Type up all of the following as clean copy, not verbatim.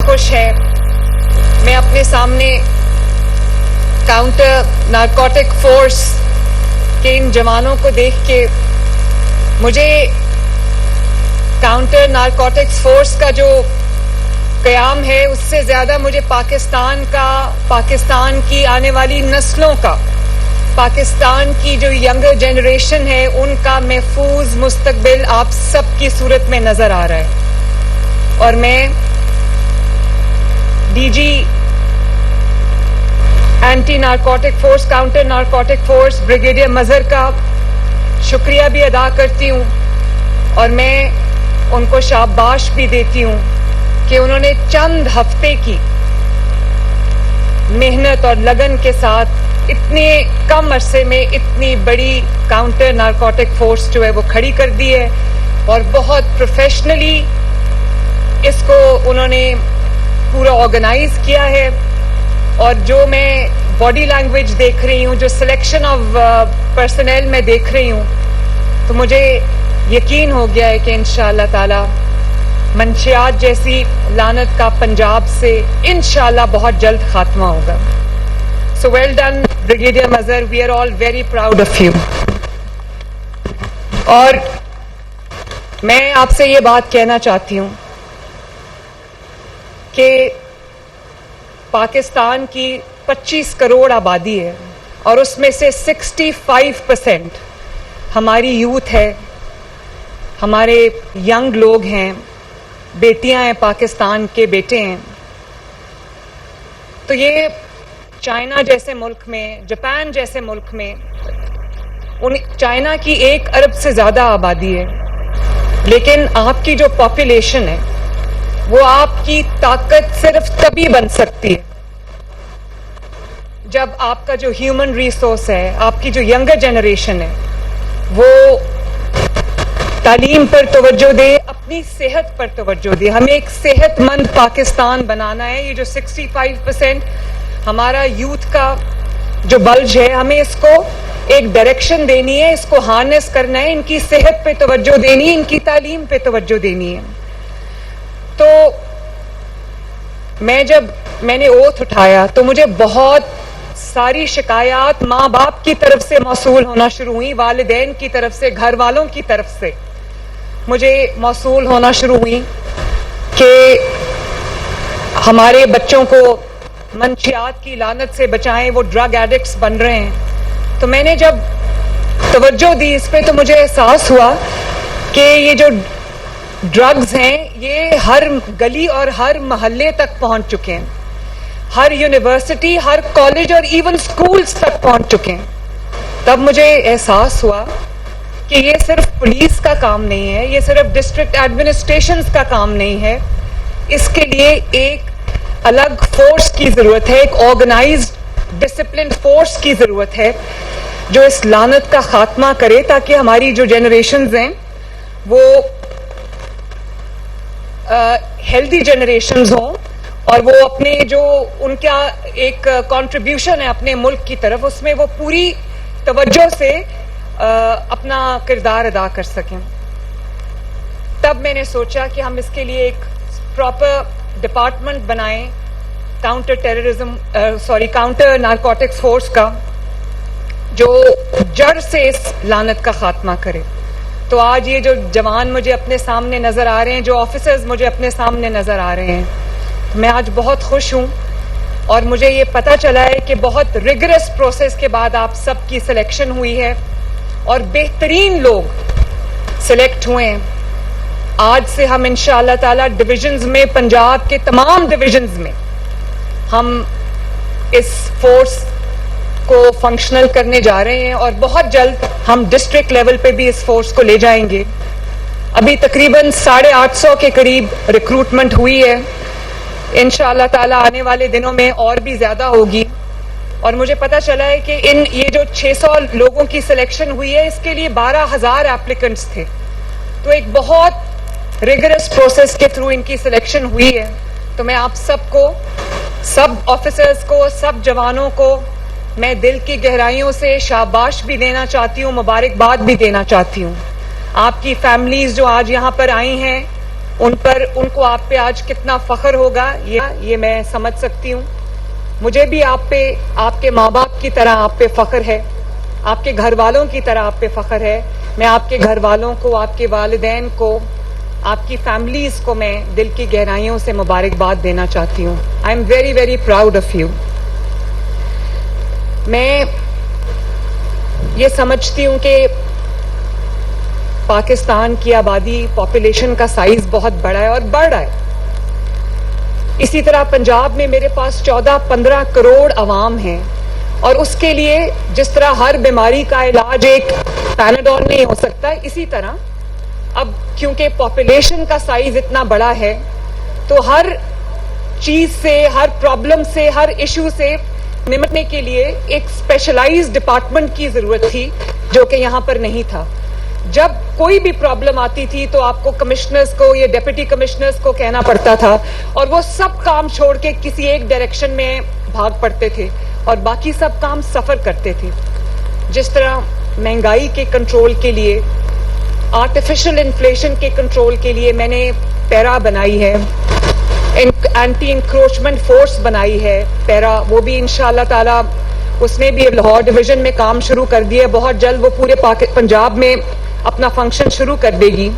خوش ہے. میں اپنے سامنے کاؤنٹر نارکوٹک فورس کے ان جوانوں کو دیکھ کے مجھے کاؤنٹر نارکوٹکس فورس کا جو قیام ہے اس سے زیادہ مجھے پاکستان کی آنے والی نسلوں کا، پاکستان کی جو ینگر جنریشن ہے ان کا محفوظ مستقبل آپ سب کی صورت میں نظر آ رہا ہے. اور میں D G anti narcotic force, counter narcotic force brigadier Mazhar کا شکریہ بھی ادا کرتی ہوں اور میں ان کو شاباش بھی دیتی ہوں کہ انہوں نے چند ہفتے کی محنت اور لگن کے ساتھ اتنے کم عرصے میں اتنی بڑی کاؤنٹر نارکوٹک فورس جو ہے وہ کھڑی کر دی ہے اور بہت پروفیشنلی اس کو انہوں نے پورا آرگنائز کیا ہے. اور جو میں باڈی لینگویج دیکھ رہی ہوں، جو سلیکشن آف پرسنل میں دیکھ رہی ہوں، تو مجھے یقین ہو گیا ہے کہ انشاءاللہ تعالی منشیات جیسی لعنت کا پنجاب سے انشاءاللہ بہت جلد خاتمہ ہوگا. So well done, Brigadier Mazhar. We are all very proud of you. اور میں آپ سے یہ بات کہنا چاہتی ہوں کہ پاکستان کی 25 کروڑ آبادی ہے اور اس میں سے 65% ہماری یوتھ ہے، ہمارے ینگ لوگ ہیں، بیٹیاں ہیں، پاکستان کے بیٹے ہیں. تو یہ چائنا جیسے ملک میں، جاپان جیسے ملک میں چائنا کی 1 ارب سے زیادہ آبادی ہے، لیکن آپ کی جو پاپولیشن ہے وہ آپ کی طاقت صرف تبھی بن سکتی ہے جب آپ کا جو ہیومن ریسورس ہے، آپ کی جو ینگر جنریشن ہے وہ تعلیم پر توجہ دے، اپنی صحت پر توجہ دے. ہمیں ایک صحت مند پاکستان بنانا ہے. یہ جو 65% ہمارا یوتھ کا جو بلج ہے، ہمیں اس کو ایک ڈائریکشن دینی ہے، اس کو ہارنس کرنا ہے، ان کی صحت پہ توجہ دینی ہے، ان کی تعلیم پہ توجہ دینی ہے. تو میں نے اوتھ اٹھایا تو مجھے بہت ساری شکایات ماں باپ کی طرف سے موصول ہونا شروع ہوئی، والدین کی طرف سے، گھر والوں کی طرف سے مجھے موصول ہونا شروع ہوئی کہ ہمارے بچوں کو منشیات کی لعنت سے بچائیں، وہ ڈرگ ایڈکٹس بن رہے ہیں. تو میں نے جب توجہ دی اس پہ تو مجھے احساس ہوا کہ یہ جو ڈرگز ہیں یہ ہر گلی اور ہر محلے تک پہنچ چکے ہیں، ہر یونیورسٹی، ہر کالج اور ایون سکولز تک پہنچ چکے ہیں. تب مجھے احساس ہوا کہ یہ صرف پولیس کا کام نہیں ہے، یہ صرف ڈسٹرکٹ ایڈمنسٹریشنز کا کام نہیں ہے. اس کے لیے ایک الگ فورس کی ضرورت ہے، ایک آرگنائزڈ ڈسپلن فورس کی ضرورت ہے جو اس لعنت کا خاتمہ کرے تاکہ ہماری جو جنریشنز ہیں وہ ہیلدی جنریشنز ہوں اور وہ اپنے جو ان کا ایک کنٹریبیوشن ہے اپنے ملک کی طرف، اس میں وہ پوری توجہ سے اپنا کردار ادا کر سکیں. تب میں نے سوچا کہ ہم اس کے لیے ایک پراپر ڈپارٹمنٹ بنائیں کاؤنٹر نارکوٹکس فورس کا، جو جڑ سے اس لعنت کا خاتمہ کرے. تو آج یہ جو جوان مجھے اپنے سامنے نظر آ رہے ہیں، جو آفیسرز مجھے اپنے سامنے نظر آ رہے ہیں، میں آج بہت خوش ہوں اور مجھے یہ پتہ چلا ہے کہ بہت ریگرس پروسیس کے بعد آپ سب کی سلیکشن ہوئی ہے اور بہترین لوگ سلیکٹ ہوئے ہیں. آج سے ہم انشاءاللہ تعالی ڈویژنز میں، پنجاب کے تمام ڈویژنز میں ہم اس فورس کو فنکشنل کرنے جا رہے ہیں اور بہت جلد ہم ڈسٹرکٹ لیول پہ بھی اس فورس کو لے جائیں گے. ابھی تقریباً 850 کے قریب ریکروٹمنٹ ہوئی ہے، انشاءاللہ تعالی آنے والے دنوں میں اور بھی زیادہ ہوگی. اور مجھے پتا چلا ہے کہ یہ جو 600 لوگوں کی سلیکشن ہوئی ہے اس کے لیے 12,000 ایپلیکنٹس تھے. تو ایک بہت ریگرس پروسیس کے تھرو ان کی سلیکشن ہوئی ہے. تو میں آپ سب کو، سب آفیسرز کو، سب جوانوں کو میں دل کی گہرائیوں سے شاباش بھی دینا چاہتی ہوں، مبارکباد بھی دینا چاہتی ہوں. آپ کی فیملیز جو آج یہاں پر آئی ہیں ان کو آپ پہ آج کتنا فخر ہوگا یہ میں سمجھ سکتی ہوں. مجھے بھی آپ کے ماں باپ کی طرح آپ پہ فخر ہے, آپ کے گھر والوں کی طرح آپ پہ فخر ہے. میں آپ کے گھر والوں کو, آپ کے والدین کو, آپ کی فیملیز کو میں دل کی گہرائیوں سے مبارکباد دینا چاہتی ہوں. I am very very proud of you. میں یہ سمجھتی ہوں کہ پاکستان کی آبادی, پاپولیشن کا سائز بہت بڑا ہے اور بڑھ رہا ہے. اسی طرح پنجاب میں میرے پاس 14-15 کروڑ عوام ہیں, اور اس کے لیے جس طرح ہر بیماری کا علاج ایک پیناڈول نہیں ہو سکتا, اسی طرح اب کیونکہ پاپولیشن کا سائز اتنا بڑا ہے تو ہر چیز سے, ہر پرابلم سے, ہر ایشو سے نمٹنے کے لیے ایک اسپیشلائزڈ ڈپارٹمنٹ کی ضرورت تھی جو کہ یہاں پر نہیں تھا. جب کوئی بھی پرابلم آتی تھی تو آپ کو کمشنرز کو یا ڈپٹی کمشنرز کو کہنا پڑتا تھا, اور وہ سب کام چھوڑ کے کسی ایک ڈائریکشن میں بھاگ پڑتے تھے اور باقی سب کام سفر کرتے تھے. جس طرح مہنگائی کے کنٹرول کے لیے, آرٹیفیشل انفلیشن کے کنٹرول کے لیے میں نے پیرا بنائی ہے, اینٹی انکروچمنٹ فورس بنائی ہے پیرا, وہ بھی انشاءاللہ تعالی اس نے بھی لاہور ڈویژن میں کام شروع کر دیا ہے. بہت جلد وہ پورے پنجاب میں اپنا فنکشن شروع کر دے گی.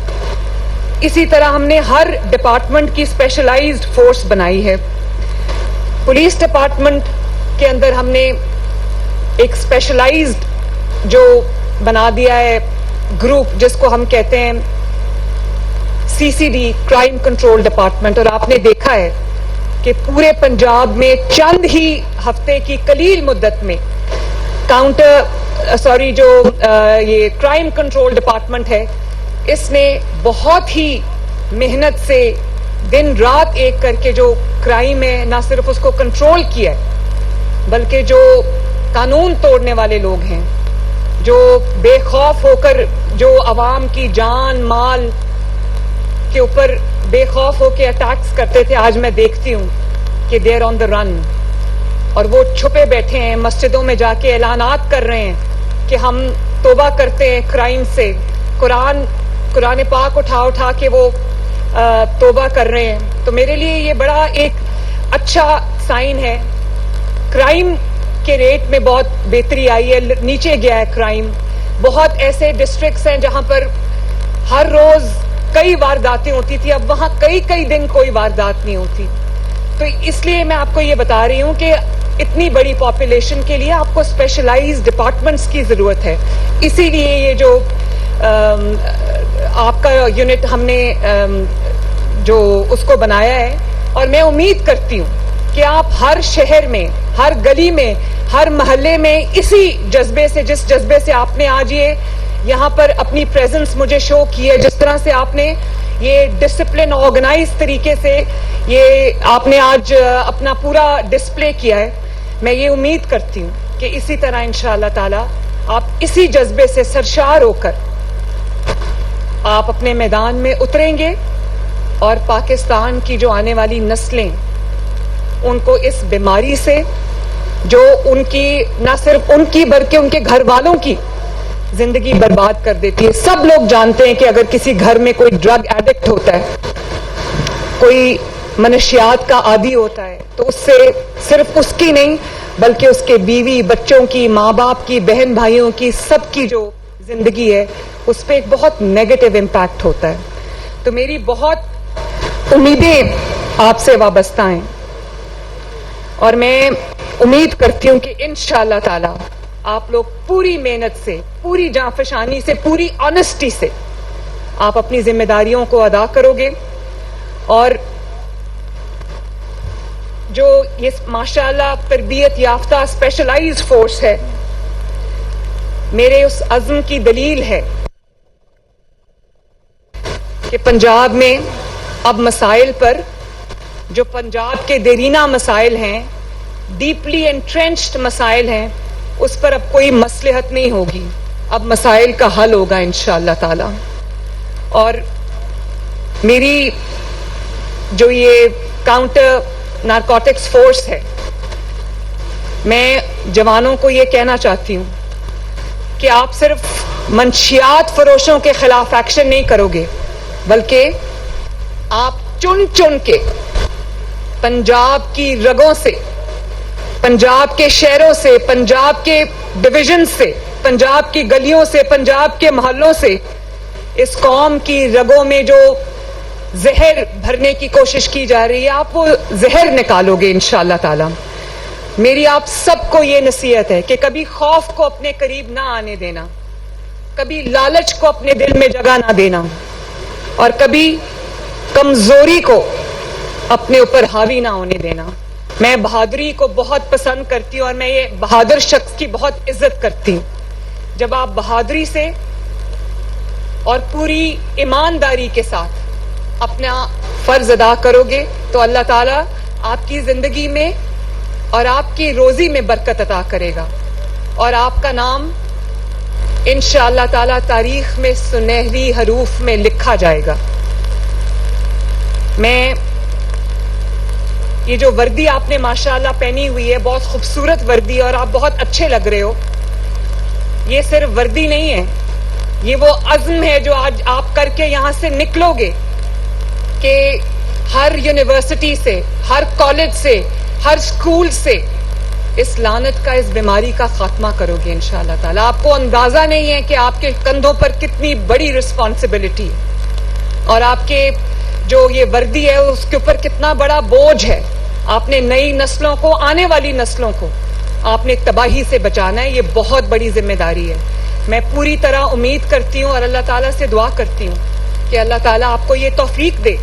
اسی طرح ہم نے ہر ڈپارٹمنٹ کی اسپیشلائزڈ فورس بنائی ہے. پولیس ڈپارٹمنٹ کے اندر ہم نے ایک اسپیشلائزڈ جو بنا دیا ہے گروپ, جس کو ہم کہتے ہیں CCD, کرائم کنٹرول ڈپارٹمنٹ. اور آپ نے دیکھا ہے کہ پورے پنجاب میں چند ہی ہفتے کی قلیل مدت میں یہ کرائم کنٹرول ڈپارٹمنٹ ہے, اس نے بہت ہی محنت سے دن رات ایک کر کے جو کرائم ہے نہ صرف اس کو کنٹرول کیا ہے, بلکہ جو قانون توڑنے والے لوگ ہیں, جو بے خوف ہو کر جو عوام کی جان مال کے اوپر بے خوف ہو کے اٹیکس کرتے تھے, آج میں دیکھتی ہوں کہ دے آر آن دا رن, اور وہ چھپے بیٹھے ہیں, مسجدوں میں جا کے اعلانات کر رہے ہیں کہ ہم توبہ کرتے ہیں کرائم سے. قرآن پاک اٹھا کے وہ توبہ کر رہے ہیں. تو میرے لیے یہ بڑا ایک اچھا سائن ہے. کرائم کے ریٹ میں بہت بہتری آئی ہے, نیچے گیا ہے کرائم. بہت ایسے ڈسٹرکٹس ہیں جہاں پر ہر روز کئی وارداتیں ہوتی تھی, اب وہاں کئی دن کوئی واردات نہیں ہوتی. تو اس لیے میں آپ کو یہ بتا رہی ہوں کہ اتنی بڑی پاپولیشن کے لیے آپ کو اسپیشلائزڈ ڈپارٹمنٹس کی ضرورت ہے. اسی لیے یہ جو آپ کا یونٹ ہم نے جو اس کو بنایا ہے, اور میں امید کرتی ہوں کہ آپ ہر شہر میں, ہر گلی میں, ہر محلے میں اسی جذبے سے, جس جذبے سے آپ نے آج یہاں پر اپنی پریزنس مجھے شو کی ہے, جس طرح سے آپ نے یہ ڈسپلن آرگنائز طریقے سے یہ آپ نے آج اپنا پورا ڈسپلے کیا ہے, میں یہ امید کرتی ہوں کہ اسی طرح انشاءاللہ تعالی آپ اسی جذبے سے سرشار ہو کر آپ اپنے میدان میں اتریں گے, اور پاکستان کی جو آنے والی نسلیں ان کو اس بیماری سے, جو ان کی نہ صرف ان کی بلکہ ان کے گھر والوں کی زندگی برباد کر دیتی ہے. سب لوگ جانتے ہیں کہ اگر کسی گھر میں کوئی ڈرگ ایڈکٹ ہوتا ہے, کوئی منشیات کا عادی ہوتا ہے, تو اس سے صرف اس کی نہیں بلکہ اس کے بیوی بچوں کی, ماں باپ کی, بہن بھائیوں کی, سب کی جو زندگی ہے اس پہ ایک بہت نیگیٹو امپیکٹ ہوتا ہے. تو میری بہت امیدیں آپ سے وابستہ ہیں, اور میں امید کرتی ہوں کہ انشاءاللہ تعالی آپ لوگ پوری محنت سے, پوری جانفشانی سے, پوری آنےسٹی سے آپ اپنی ذمہ داریوں کو ادا کرو گے, اور جو یہ ماشاءاللہ تربیت یافتہ اسپیشلائزڈ فورس ہے, میرے اس عزم کی دلیل ہے کہ پنجاب میں اب مسائل پر, جو پنجاب کے دیرینہ مسائل ہیں, ڈیپلی انٹرینچڈ مسائل ہیں, اس پر اب کوئی مصلحت نہیں ہوگی, اب مسائل کا حل ہوگا انشاءاللہ تعالی. اور میری جو یہ کاؤنٹر نارکوٹکس فورس ہے, میں جوانوں کو یہ کہنا چاہتی ہوں کہ آپ صرف منشیات فروشوں کے خلاف ایکشن نہیں کرو گے, بلکہ آپ چن چن کے پنجاب کی رگوں سے، پنجاب کے شہروں سے، پنجاب کے ڈویژن سے، پنجاب کی گلیوں سے، پنجاب کے محلوں سے اس قوم کی رگوں میں جو زہر بھرنے کی کوشش کی جا رہی ہے، آپ وہ زہر نکالو گے انشاءاللہ تعالی۔ میری آپ سب کو یہ نصیحت ہے کہ کبھی خوف کو اپنے قریب نہ آنے دینا، کبھی لالچ کو اپنے دل میں جگہ نہ دینا، اور کبھی کمزوری کو اپنے اوپر حاوی نہ ہونے دینا۔ میں بہادری کو بہت پسند کرتی ہوں اور میں یہ بہادر شخص کی بہت عزت کرتی ہوں۔ جب آپ بہادری سے اور پوری ایمانداری کے ساتھ اپنا فرض ادا کرو گے تو اللہ تعالیٰ آپ کی زندگی میں اور آپ کی روزی میں برکت عطا کرے گا، اور آپ کا نام انشاءاللہ تعالیٰ تاریخ میں سنہری حروف میں لکھا جائے گا۔ میں یہ جو وردی آپ نے ماشاءاللہ پہنی ہوئی ہے، بہت خوبصورت وردی، اور آپ بہت اچھے لگ رہے ہو، یہ صرف وردی نہیں ہے، یہ وہ عزم ہے جو آج آپ کر کے یہاں سے نکلو گے کہ ہر یونیورسٹی سے، ہر کالج سے، ہر اسکول سے اس لعنت کا، اس بیماری کا خاتمہ کرو گے انشاءاللہ تعالیٰ۔ آپ کو اندازہ نہیں ہے کہ آپ کے کندھوں پر کتنی بڑی رسپانسبلٹی ہے، اور آپ کے جو یہ وردی ہے اس کے اوپر کتنا بڑا بوجھ ہے۔ آپ نے نئی نسلوں کو، آنے والی نسلوں کو آپ نے تباہی سے بچانا ہے، یہ بہت بڑی ذمہ داری ہے۔ میں پوری طرح امید کرتی ہوں اور اللہ تعالیٰ سے دعا کرتی ہوں کہ اللہ تعالیٰ آپ کو یہ توفیق دے،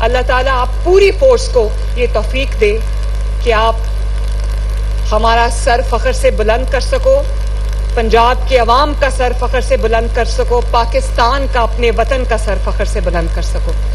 اللہ تعالیٰ آپ پوری فورس کو یہ توفیق دے کہ آپ ہمارا سر فخر سے بلند کر سکو، پنجاب کے عوام کا سر فخر سے بلند کر سکو، پاکستان کا، اپنے وطن کا سر فخر سے بلند کر سکو۔